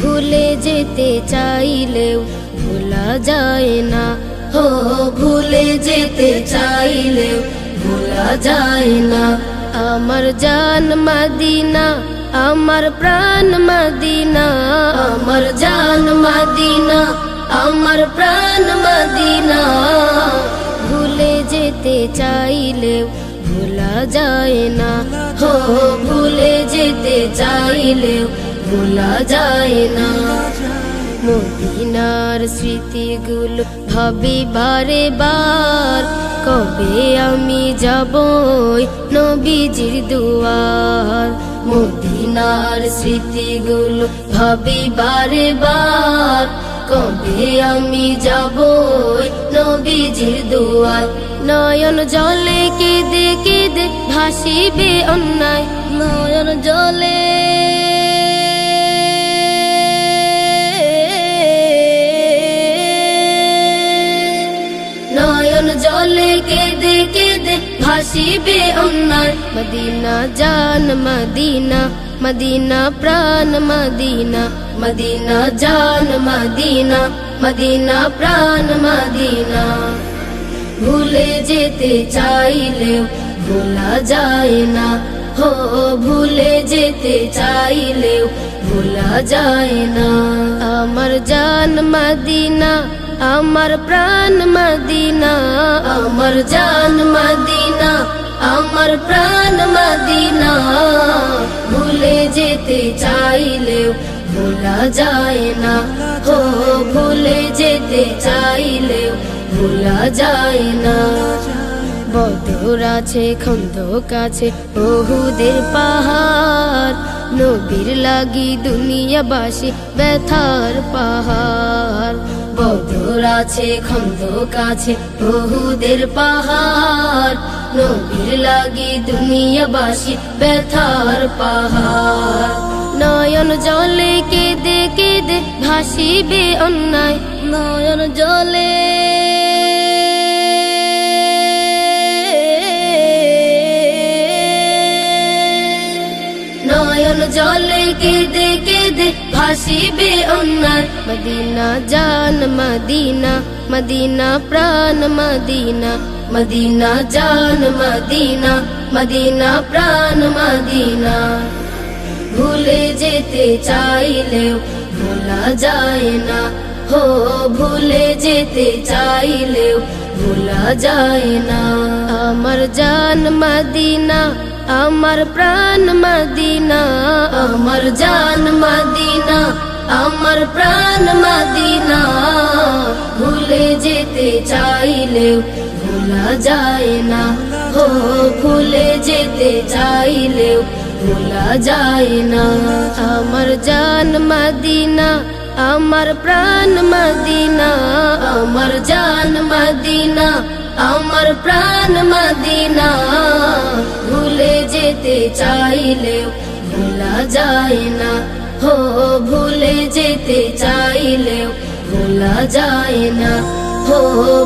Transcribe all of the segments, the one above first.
ভুলে যেতে চাইলেও ভোলা যায় না, হো ভুলে যেতে চাইলেও ভোলা যায় না। আমার জান মদিনা, আমার প্রাণ মদিনা, আমার জান মদিনা, আমার প্রাণ মদিনা। ভুলে যেতে চাইলেও ভোলা যায় না, হো ভুলে যেতে চাইলেও ভোলা যায় না। মদিনার স্মৃতিগুলো ভাবি বারে বার, কবে আমি যাব নবীজির দুয়ার। মদিনার স্মৃতিগুলো ভাবি বারে বার, কবে আমি যাব নবীজির দুয়ার। নয়ন জলে কেঁদে কেঁদে ভাসিবে অন্যায়, নয়ন জলে জলে কেঁদে কেঁদে ভাসিবে অন্যায়। মদিনা জান মদিনা, মদিনা প্রাণ মদিনা, মদিনা জান মদিনা, মদিনা প্রাণ মদিনা। ভুলে যেতে চাইলেও ভোলা যায় না, হো ভুলে যেতে চাইলেও ভোলা যায় না। আমার জান মদিনা, আমার প্রাণ মদিনা, আমার জান মদিনা, আমার প্রাণ মদিনা। ভুলে যেতে চাইলেও ভোলা যায় না, হো ভুলে যেতে চাইলেও ভোলা যায় না। বদর আছে খন্দক আছে উহুদের পাহাড়, নবীর লাগি দুনিয়াবাসী ব্যথার পাহাড়। বদর আছে খন্দক আছে উহুদের পাহাড়, নবীর লাগি দুনিয়াবাসী ব্যথার পাহাড়। নয়ন জলে কেঁদে কেঁদে ভাসিবে অন্যায়, নয়ন জলে নয়ন জলে কেঁদে কেঁদে ভাসিবে অন্যায়। মদিনা জান মদিনা, মদিনা প্রাণ মদিনা, মদিনা জান মদিনা, মদিনা প্রাণ মদিনা। ভুলে যেতে চাইলেও ভোলা যায় না, হো ভুলে যেতে চাইলেও ভোলা যায় না। আমার জান মদিনা, আমার প্রাণ মদিনা, আমার জান মদিনা, আমার প্রাণ মদিনা। ভুলে যেতে চাইলেও ভোলা যায় না, হো ভুলে যেতে চাইলেও ভোলা যায় না। আমার জান মদিনা, আমার প্রাণ মদিনা, আমার জান মদিনা, আমার প্রাণ মদিনা। ভুলে যেতে চাইলেও ভোলা যায় না, হো ভুলে যেতে চাইলেও ভোলা যায় না, হো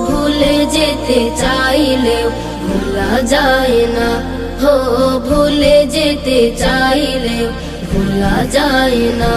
ভুলে যেতে চাইলেও ভোলা যায় না, হো ভুলে যেতে চাইলেও ভোলা যায় না।